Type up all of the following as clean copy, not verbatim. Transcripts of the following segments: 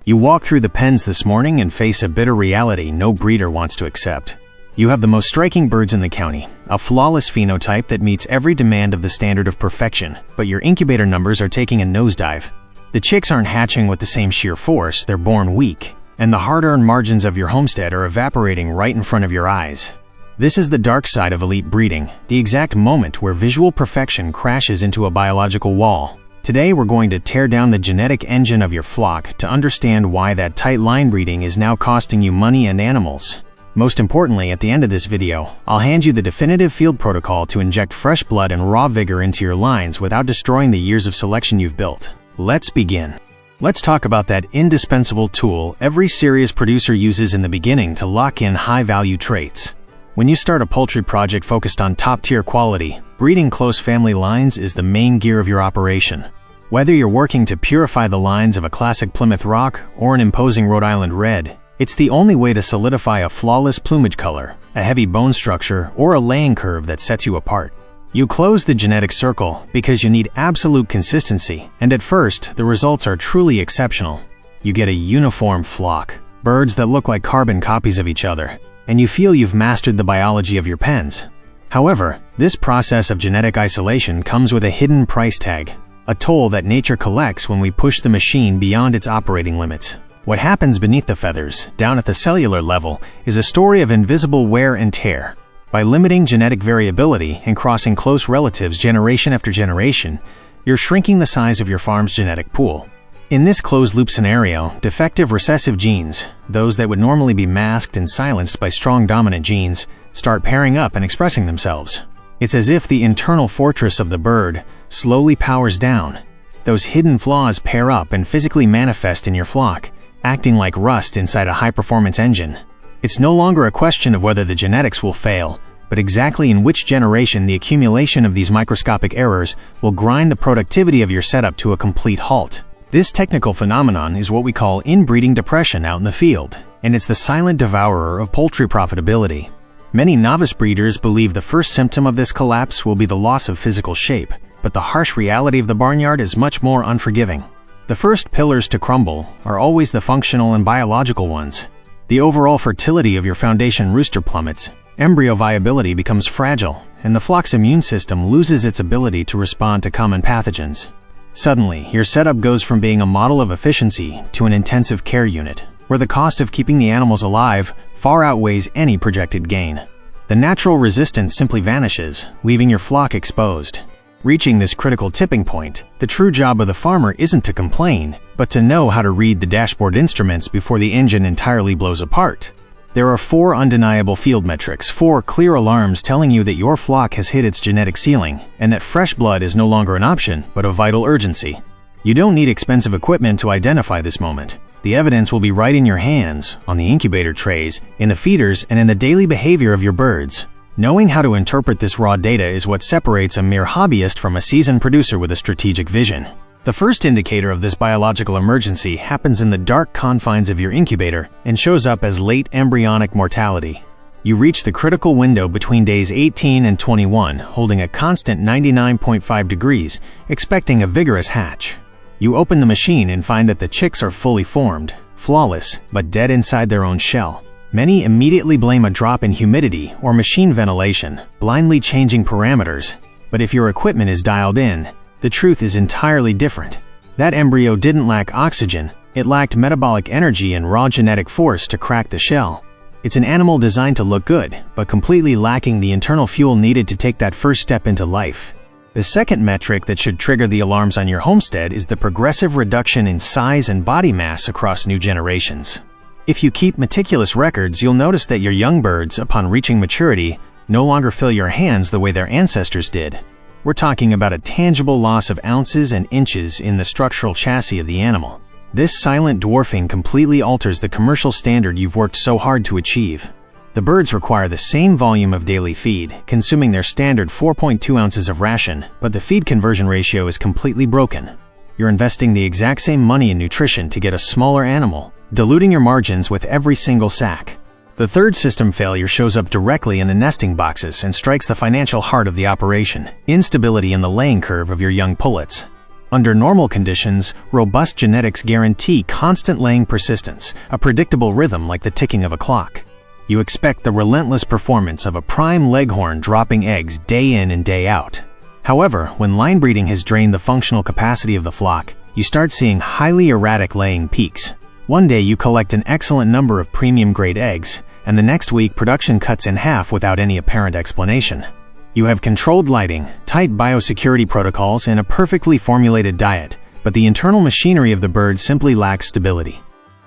You walk through the pens this morning and face a bitter reality no breeder wants to accept. You have the most striking birds in the county, a flawless phenotype that meets every demand of the standard of perfection, but your incubator numbers are taking a nosedive. The chicks aren't hatching with the same sheer force, they're born weak, and the hard-earned margins of your homestead are evaporating right in front of your eyes. This is the dark side of elite breeding, the exact moment where visual perfection crashes into a biological wall. Today we're going to tear down the genetic engine of your flock to understand why that tight line breeding is now costing you money and animals. Most importantly, at the end of this video, I'll hand you the definitive field protocol to inject fresh blood and raw vigor into your lines without destroying the years of selection you've built. Let's begin. Let's talk about that indispensable tool every serious producer uses in the beginning to lock in high-value traits. When you start a poultry project focused on top-tier quality, breeding close family lines is the main gear of your operation. Whether you're working to purify the lines of a classic Plymouth Rock or an imposing Rhode Island Red, it's the only way to solidify a flawless plumage color, a heavy bone structure, or a laying curve that sets you apart. You close the genetic circle because you need absolute consistency, and at first, the results are truly exceptional. You get a uniform flock, birds that look like carbon copies of each other, and you feel you've mastered the biology of your pens. However, this process of genetic isolation comes with a hidden price tag, a toll that nature collects when we push the machine beyond its operating limits. What happens beneath the feathers, down at the cellular level, is a story of invisible wear and tear. By limiting genetic variability and crossing close relatives generation after generation, you're shrinking the size of your farm's genetic pool. In this closed-loop scenario, defective recessive genes, those that would normally be masked and silenced by strong dominant genes, start pairing up and expressing themselves. It's as if the internal fortress of the bird slowly powers down. Those hidden flaws pair up and physically manifest in your flock, acting like rust inside a high-performance engine. It's no longer a question of whether the genetics will fail, but exactly in which generation the accumulation of these microscopic errors will grind the productivity of your setup to a complete halt. This technical phenomenon is what we call inbreeding depression out in the field, and it's the silent devourer of poultry profitability. Many novice breeders believe the first symptom of this collapse will be the loss of physical shape, but the harsh reality of the barnyard is much more unforgiving. The first pillars to crumble are always the functional and biological ones. The overall fertility of your foundation rooster plummets, embryo viability becomes fragile, and the flock's immune system loses its ability to respond to common pathogens. Suddenly, your setup goes from being a model of efficiency to an intensive care unit, where the cost of keeping the animals alive far outweighs any projected gain. The natural resistance simply vanishes, leaving your flock exposed. Reaching this critical tipping point, the true job of the farmer isn't to complain, but to know how to read the dashboard instruments before the engine entirely blows apart. There are 4 undeniable field metrics, 4 clear alarms telling you that your flock has hit its genetic ceiling, and that fresh blood is no longer an option, but a vital urgency. You don't need expensive equipment to identify this moment. The evidence will be right in your hands, on the incubator trays, in the feeders, and in the daily behavior of your birds. Knowing how to interpret this raw data is what separates a mere hobbyist from a seasoned producer with a strategic vision. The first indicator of this biological emergency happens in the dark confines of your incubator and shows up as late embryonic mortality. You reach the critical window between days 18 and 21, holding a constant 99.5 degrees, expecting a vigorous hatch. You open the machine and find that the chicks are fully formed, flawless, but dead inside their own shell. Many immediately blame a drop in humidity or machine ventilation, blindly changing parameters. But if your equipment is dialed in, the truth is entirely different. That embryo didn't lack oxygen, it lacked metabolic energy and raw genetic force to crack the shell. It's an animal designed to look good, but completely lacking the internal fuel needed to take that first step into life. The second metric that should trigger the alarms on your homestead is the progressive reduction in size and body mass across new generations. If you keep meticulous records, you'll notice that your young birds, upon reaching maturity, no longer fill your hands the way their ancestors did. We're talking about a tangible loss of ounces and inches in the structural chassis of the animal. This silent dwarfing completely alters the commercial standard you've worked so hard to achieve. The birds require the same volume of daily feed, consuming their standard 4.2 ounces of ration, but the feed conversion ratio is completely broken. You're investing the exact same money in nutrition to get a smaller animal, diluting your margins with every single sack. The third system failure shows up directly in the nesting boxes and strikes the financial heart of the operation: instability in the laying curve of your young pullets. Under normal conditions, robust genetics guarantee constant laying persistence, a predictable rhythm like the ticking of a clock. You expect the relentless performance of a prime leghorn dropping eggs day in and day out. However, when line breeding has drained the functional capacity of the flock, you start seeing highly erratic laying peaks. One day you collect an excellent number of premium-grade eggs, and the next week production cuts in half without any apparent explanation. You have controlled lighting, tight biosecurity protocols, and a perfectly formulated diet, but the internal machinery of the bird simply lacks stability.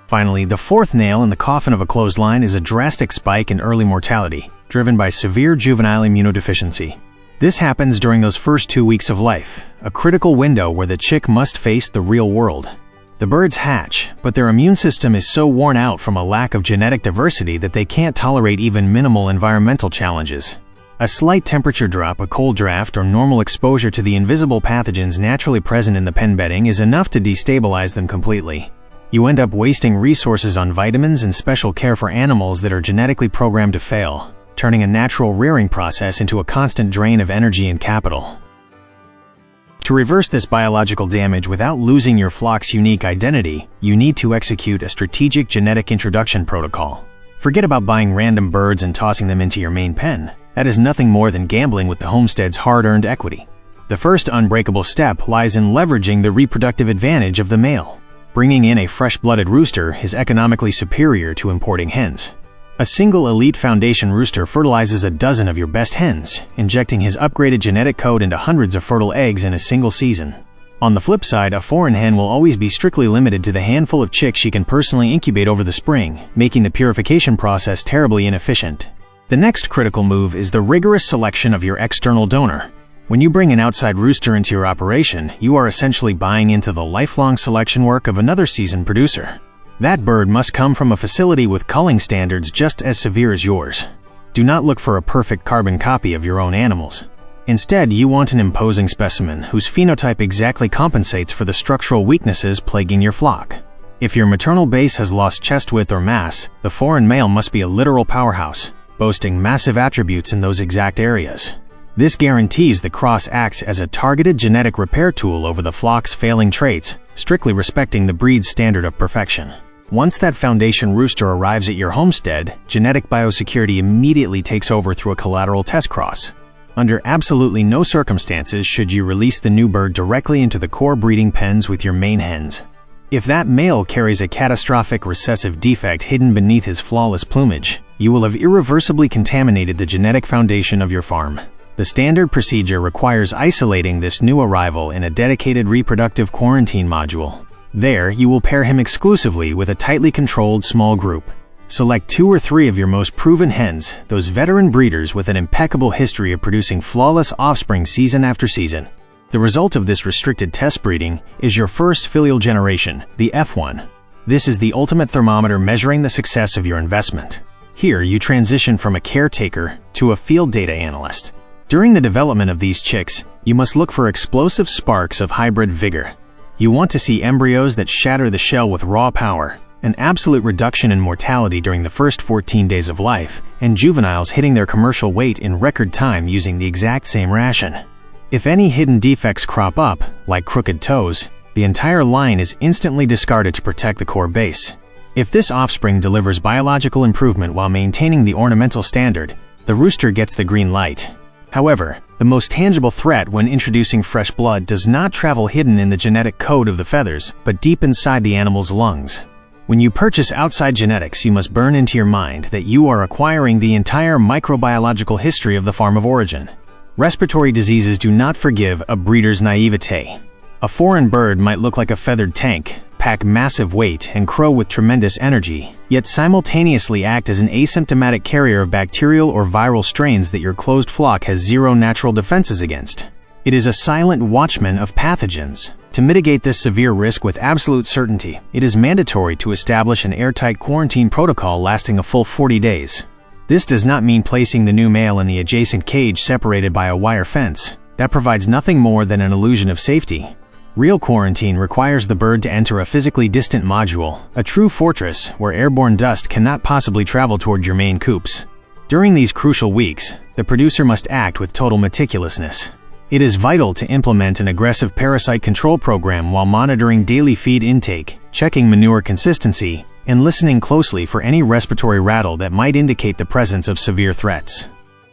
Finally, the fourth nail in the coffin of a clothesline is a drastic spike in early mortality, driven by severe juvenile immunodeficiency. This happens during those first 2 weeks of life, a critical window where the chick must face the real world. The birds hatch, but their immune system is so worn out from a lack of genetic diversity that they can't tolerate even minimal environmental challenges. A slight temperature drop, a cold draft, or normal exposure to the invisible pathogens naturally present in the pen bedding is enough to destabilize them completely. You end up wasting resources on vitamins and special care for animals that are genetically programmed to fail, turning a natural rearing process into a constant drain of energy and capital. To reverse this biological damage without losing your flock's unique identity, you need to execute a strategic genetic introduction protocol. Forget about buying random birds and tossing them into your main pen. That is nothing more than gambling with the homestead's hard-earned equity. The first unbreakable step lies in leveraging the reproductive advantage of the male. Bringing in a fresh-blooded rooster is economically superior to importing hens. A single elite foundation rooster fertilizes a dozen of your best hens, injecting his upgraded genetic code into hundreds of fertile eggs in a single season. On the flip side, a foreign hen will always be strictly limited to the handful of chicks she can personally incubate over the spring, making the purification process terribly inefficient. The next critical move is the rigorous selection of your external donor. When you bring an outside rooster into your operation, you are essentially buying into the lifelong selection work of another seasoned producer. That bird must come from a facility with culling standards just as severe as yours. Do not look for a perfect carbon copy of your own animals. Instead, you want an imposing specimen whose phenotype exactly compensates for the structural weaknesses plaguing your flock. If your maternal base has lost chest width or mass, the foreign male must be a literal powerhouse, boasting massive attributes in those exact areas. This guarantees the cross acts as a targeted genetic repair tool over the flock's failing traits, strictly respecting the breed's standard of perfection. Once that foundation rooster arrives at your homestead, genetic biosecurity immediately takes over through a collateral test cross. Under absolutely no circumstances should you release the new bird directly into the core breeding pens with your main hens. If that male carries a catastrophic recessive defect hidden beneath his flawless plumage, you will have irreversibly contaminated the genetic foundation of your farm. The standard procedure requires isolating this new arrival in a dedicated reproductive quarantine module. There, you will pair him exclusively with a tightly controlled small group. Select 2 or 3 of your most proven hens, those veteran breeders with an impeccable history of producing flawless offspring season after season. The result of this restricted test breeding is your first filial generation, the F1. This is the ultimate thermometer measuring the success of your investment. Here, you transition from a caretaker to a field data analyst. During the development of these chicks, you must look for explosive sparks of hybrid vigor. You want to see embryos that shatter the shell with raw power, an absolute reduction in mortality during the first 14 days of life, and juveniles hitting their commercial weight in record time using the exact same ration. If any hidden defects crop up, like crooked toes, the entire line is instantly discarded to protect the core base. If this offspring delivers biological improvement while maintaining the ornamental standard, the rooster gets the green light. However, the most tangible threat when introducing fresh blood does not travel hidden in the genetic code of the feathers, but deep inside the animal's lungs. When you purchase outside genetics, you must burn into your mind that you are acquiring the entire microbiological history of the farm of origin. Respiratory diseases do not forgive a breeder's naivete. A foreign bird might look like a feathered tank, pack massive weight, and crow with tremendous energy, yet simultaneously act as an asymptomatic carrier of bacterial or viral strains that your closed flock has zero natural defenses against. It is a silent watchman of pathogens. To mitigate this severe risk with absolute certainty, it is mandatory to establish an airtight quarantine protocol lasting a full 40 days. This does not mean placing the new male in the adjacent cage separated by a wire fence. That provides nothing more than an illusion of safety. Real quarantine requires the bird to enter a physically distant module, a true fortress where airborne dust cannot possibly travel toward your main coops. During these crucial weeks, the producer must act with total meticulousness. It is vital to implement an aggressive parasite control program while monitoring daily feed intake, checking manure consistency, and listening closely for any respiratory rattle that might indicate the presence of severe threats.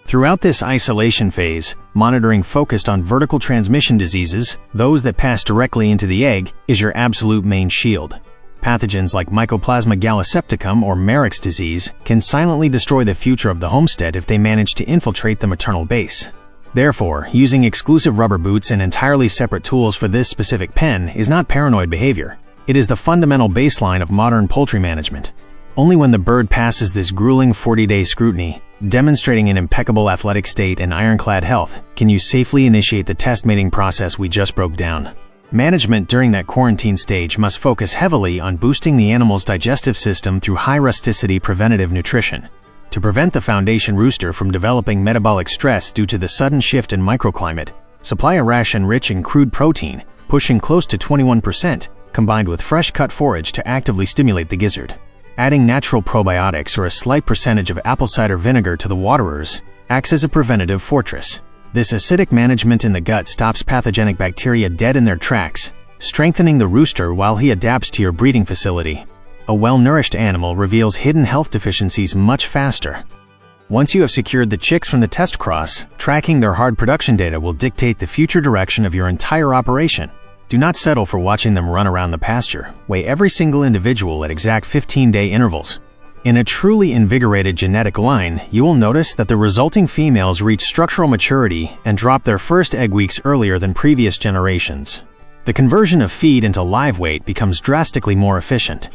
Throughout this isolation phase, monitoring focused on vertical transmission diseases, those that pass directly into the egg, is your absolute main shield. Pathogens like Mycoplasma gallisepticum or Marek's disease can silently destroy the future of the homestead if they manage to infiltrate the maternal base. Therefore, using exclusive rubber boots and entirely separate tools for this specific pen is not paranoid behavior. It is the fundamental baseline of modern poultry management. Only when the bird passes this grueling 40-day scrutiny, demonstrating an impeccable athletic state and ironclad health, can you safely initiate the test mating process we just broke down. Management during that quarantine stage must focus heavily on boosting the animal's digestive system through high rusticity preventative nutrition. To prevent the foundation rooster from developing metabolic stress due to the sudden shift in microclimate, supply a ration rich in crude protein, pushing close to 21%, combined with fresh-cut forage to actively stimulate the gizzard. Adding natural probiotics or a slight percentage of apple cider vinegar to the waterers acts as a preventative fortress. This acidic management in the gut stops pathogenic bacteria dead in their tracks, strengthening the rooster while he adapts to your breeding facility. A well-nourished animal reveals hidden health deficiencies much faster. Once you have secured the chicks from the test cross, tracking their hard production data will dictate the future direction of your entire operation. Do not settle for watching them run around the pasture. Weigh every single individual at exact 15-day intervals. In a truly invigorated genetic line, you will notice that the resulting females reach structural maturity and drop their first egg weeks earlier than previous generations. The conversion of feed into live weight becomes drastically more efficient.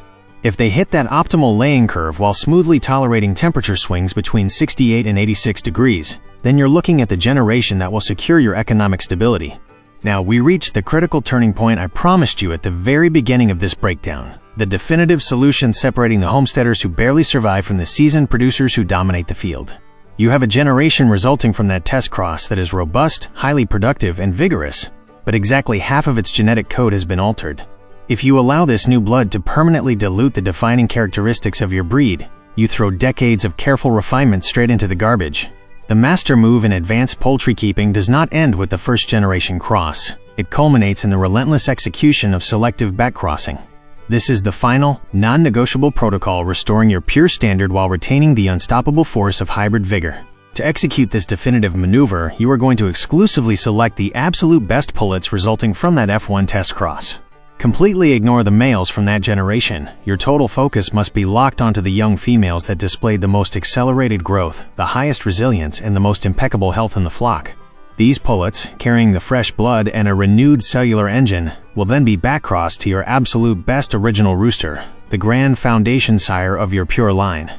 If they hit that optimal laying curve while smoothly tolerating temperature swings between 68 and 86 degrees, then you're looking at the generation that will secure your economic stability. Now, we reached the critical turning point I promised you at the very beginning of this breakdown. The definitive solution separating the homesteaders who barely survive from the seasoned producers who dominate the field. You have a generation resulting from that test cross that is robust, highly productive, and vigorous, but exactly half of its genetic code has been altered. If you allow this new blood to permanently dilute the defining characteristics of your breed, you throw decades of careful refinement straight into the garbage. The master move in advanced poultry keeping does not end with the first-generation cross. It culminates in the relentless execution of selective backcrossing. This is the final, non-negotiable protocol restoring your pure standard while retaining the unstoppable force of hybrid vigor. To execute this definitive maneuver, you are going to exclusively select the absolute best pullets resulting from that F1 test cross. Completely ignore the males from that generation. Your total focus must be locked onto the young females that displayed the most accelerated growth, the highest resilience, and the most impeccable health in the flock. These pullets, carrying the fresh blood and a renewed cellular engine, will then be backcrossed to your absolute best original rooster, the grand foundation sire of your pure line.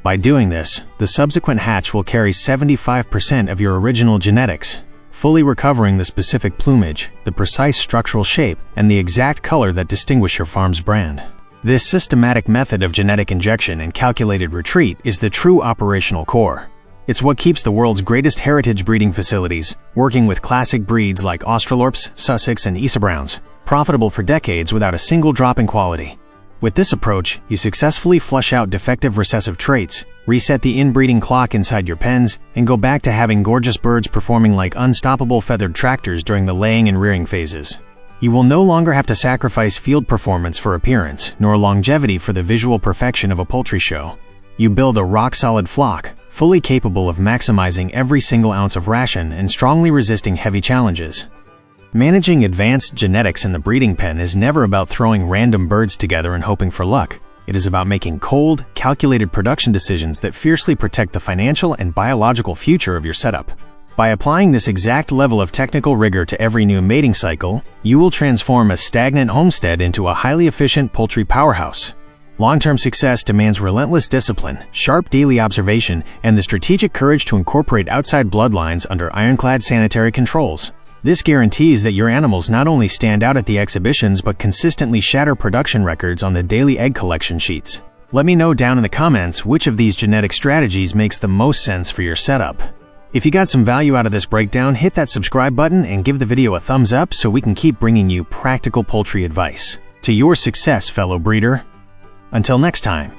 By doing this, the subsequent hatch will carry 75% of your original genetics, fully recovering the specific plumage, the precise structural shape, and the exact color that distinguish your farm's brand. This systematic method of genetic injection and calculated retreat is the true operational core. It's what keeps the world's greatest heritage breeding facilities, working with classic breeds like Australorps, Sussex, and Isa Browns, profitable for decades without a single drop in quality. With this approach, you successfully flush out defective recessive traits, reset the inbreeding clock inside your pens, and go back to having gorgeous birds performing like unstoppable feathered tractors during the laying and rearing phases. You will no longer have to sacrifice field performance for appearance, nor longevity for the visual perfection of a poultry show. You build a rock-solid flock, fully capable of maximizing every single ounce of ration and strongly resisting heavy challenges. Managing advanced genetics in the breeding pen is never about throwing random birds together and hoping for luck. It is about making cold, calculated production decisions that fiercely protect the financial and biological future of your setup. By applying this exact level of technical rigor to every new mating cycle, you will transform a stagnant homestead into a highly efficient poultry powerhouse. Long-term success demands relentless discipline, sharp daily observation, and the strategic courage to incorporate outside bloodlines under ironclad sanitary controls. This guarantees that your animals not only stand out at the exhibitions but consistently shatter production records on the daily egg collection sheets. Let me know down in the comments which of these genetic strategies makes the most sense for your setup. If you got some value out of this breakdown, hit that subscribe button and give the video a thumbs up so we can keep bringing you practical poultry advice. To your success, fellow breeder. Until next time.